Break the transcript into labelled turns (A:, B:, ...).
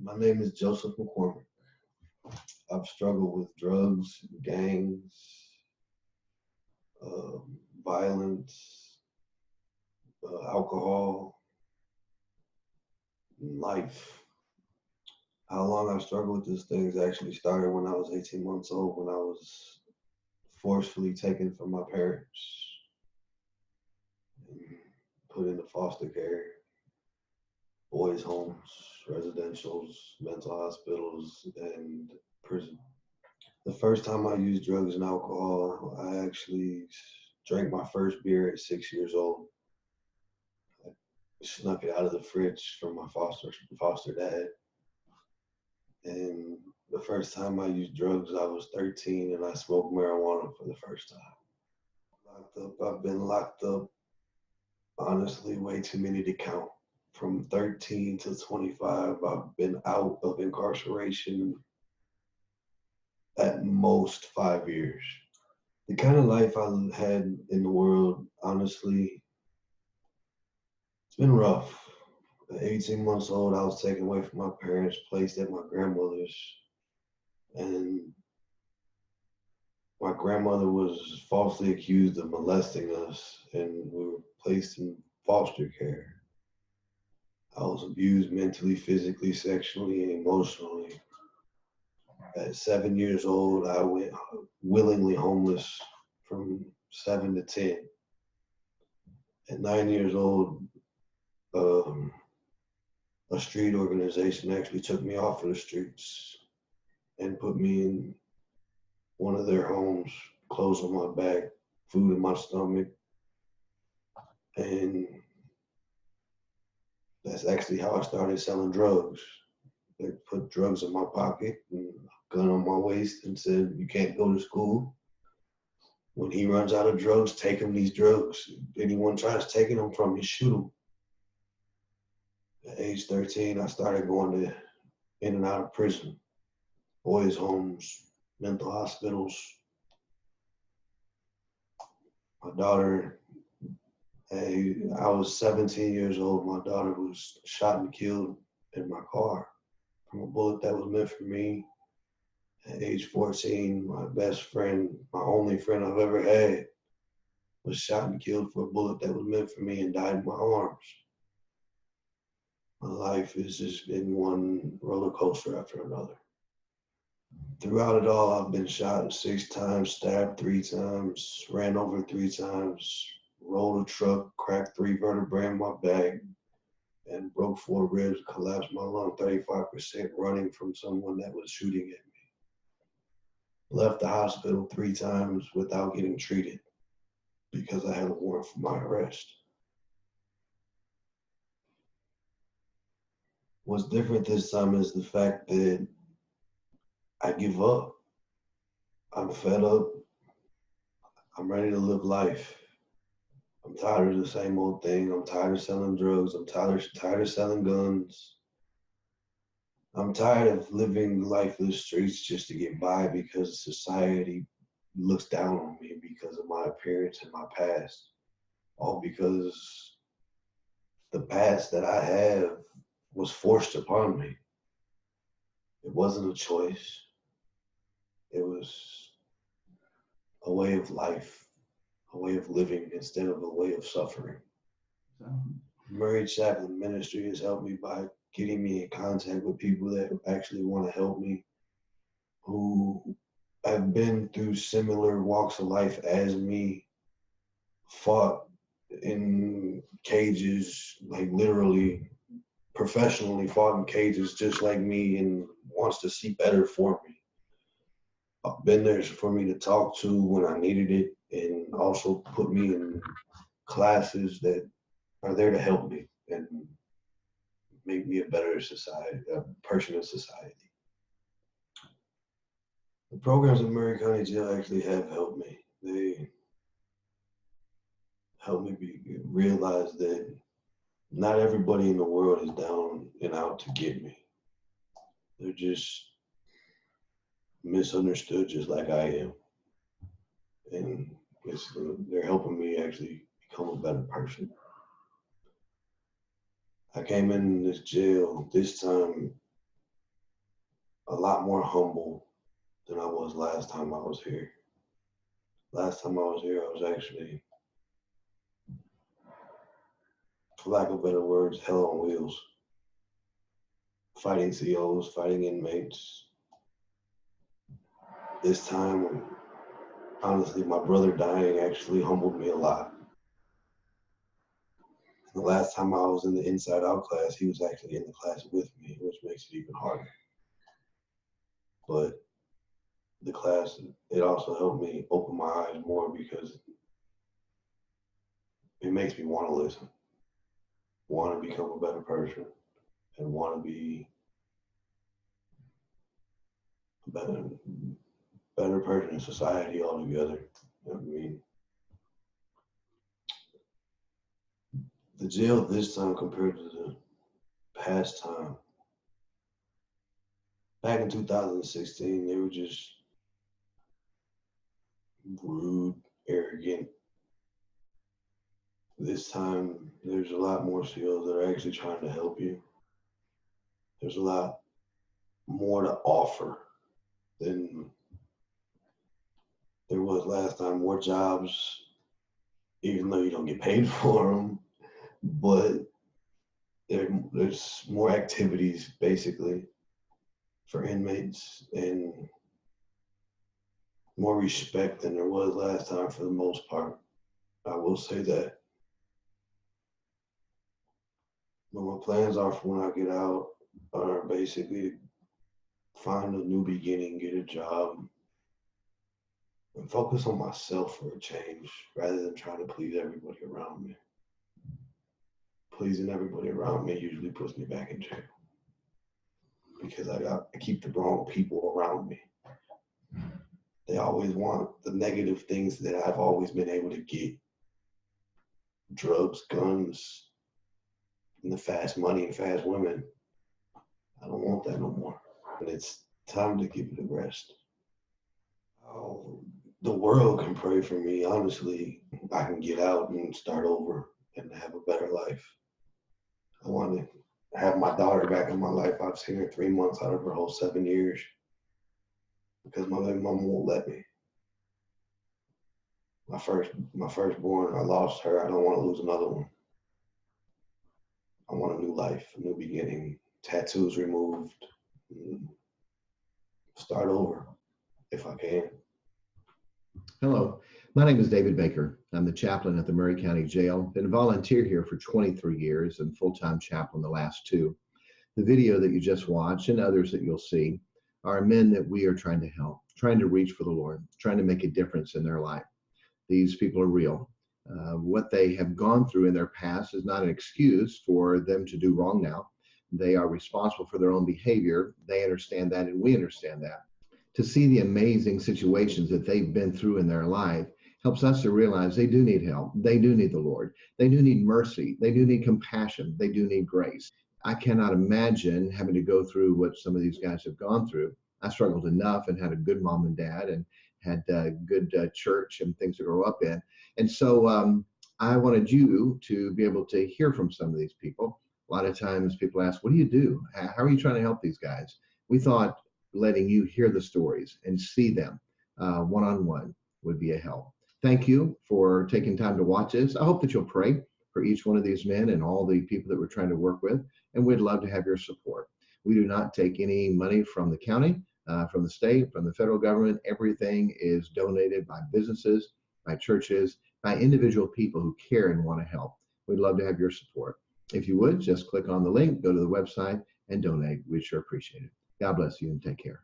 A: My name is Joseph McCormick. I've struggled with drugs, gangs, violence, alcohol, life. How long I've struggled with these things actually started when I was 18 months old, when I was forcefully taken from my parents and put into foster care, boys' homes, residentials, mental hospitals, and prison. The first time I used drugs and alcohol, I actually drank my first beer at 6 years old. I snuck it out of the fridge from my foster dad. And the first time I used drugs, I was 13 and I smoked marijuana for the first time. Locked up, I've been locked up, honestly, way too many to count. From 13 to 25, I've been out of incarceration at most 5 years. The kind of life I had in the world, honestly, it's been rough. At 18 months old, I was taken away from my parents, placed at my grandmother's, and my grandmother was falsely accused of molesting us, and we were placed in foster care. I was abused mentally, physically, sexually, and emotionally. At 7 years old, I went willingly homeless from 7 to 10. At 9 years old, um, a street organization actually took me off of the streets and put me in one of their homes, clothes on my back, food in my stomach, and that's actually how I started selling drugs. They put drugs in my pocket and a gun on my waist and said, "You can't go to school. When he runs out of drugs, take him these drugs. Anyone tries taking them from you, shoot him." At age 13, I started going to in and out of prison, boys' homes, mental hospitals. My daughter, I was 17 years old. My daughter was shot and killed in my car from a bullet that was meant for me. At age 14, my best friend, my only friend I've ever had, was shot and killed for a bullet that was meant for me and died in my arms. My life has just been one roller coaster after another. Throughout it all, I've been shot 6 times, stabbed 3 times, ran over 3 times, rolled a truck, cracked 3 vertebrae in my back, and broke 4 ribs, collapsed my lung 35% running from someone that was shooting at me. Left the hospital 3 times without getting treated because I had a warrant for my arrest. What's different this time is the fact that I give up. I'm fed up. I'm ready to live life. I'm tired of the same old thing. I'm tired of selling drugs. I'm tired of selling guns. I'm tired of living life in the streets just to get by because society looks down on me because of my appearance and my past. All because the past that I have was forced upon me. It wasn't a choice. It was a way of life, a way of living instead of a way of suffering.
B: So,
A: Maury Chaplain Ministry has helped me by getting me in contact with people that actually want to help me, who have been through similar walks of life as me, fought in cages, like literally professionally fought in cages just like me and wants to see better for me. I've been there for me to talk to when I needed it and also put me in classes that are there to help me and make me a better society, a person in society. The programs in Maury County Jail actually have helped me. They helped me realize that not everybody in the world is down and out to get me. They're just misunderstood just like I am. And they're helping me actually become a better person. I came in this jail this time a lot more humble than I was last time I was here. Last time I was here, I was actually, for lack of better words, hell on wheels. Fighting COs, fighting inmates. This time, honestly, my brother dying actually humbled me a lot. The last time I was in the Inside Out class, he was actually in the class with me, which makes it even harder. But the class, it also helped me open my eyes more because it makes me want to listen, want to become a better person, and want to be a better person in society altogether. I mean, the jail this time compared to the past time, back in 2016, they were just rude, arrogant. This time, there's a lot more CEOs that are actually trying to help you. There's a lot more to offer than there was last time. More jobs, even though you don't get paid for them, but there's more activities basically for inmates and more respect than there was last time for the most part. I will say that. But my plans are for when I get out are basically to find a new beginning, get a job, and focus on myself for a change rather than trying to please everybody around me. Pleasing everybody around me usually puts me back in jail because I keep the wrong people around me. They always want the negative things that I've always been able to get. Drugs, guns, and the fast money and fast women. I don't want that no more. And it's time to give it a rest. Oh, the world can pray for me. Honestly, I can get out and start over and have a better life. I want to have my daughter back in my life. I've seen her 3 months out of her whole 7 years because my mom won't let me. My firstborn, I lost her. I don't want to lose another one. I want a new life, a new beginning, tattoos removed, start over if I can.
B: Hello, my name is David Baker. I'm the chaplain at the Maury County Jail. Been a volunteer here for 23 years and full-time chaplain the last 2. The video that you just watched and others that you'll see are men that we are trying to help, trying to reach for the Lord, trying to make a difference in their life. These people are real. What they have gone through in their past is not an excuse for them to do wrong now. They are responsible for their own behavior. They understand that, and we understand that. To see the amazing situations that they've been through in their life helps us to realize they do need help. They do need the Lord. They do need mercy. They do need compassion. They do need grace. I cannot imagine having to go through what some of these guys have gone through. I struggled enough and had a good mom and dad and had good church and things to grow up in. And so I wanted you to be able to hear from some of these people. A lot of times people ask, what do you do? How are you trying to help these guys? We thought letting you hear the stories and see them one-on-one would be a help. Thank you for taking time to watch this. I hope that you'll pray for each one of these men and all the people that we're trying to work with, and we'd love to have your support. We do not take any money from the county, from the state, from the federal government. Everything is donated by businesses, by churches, by individual people who care and want to help. We'd love to have your support. If you would, just click on the link, go to the website, and donate. We'd sure appreciate it. God bless you and take care.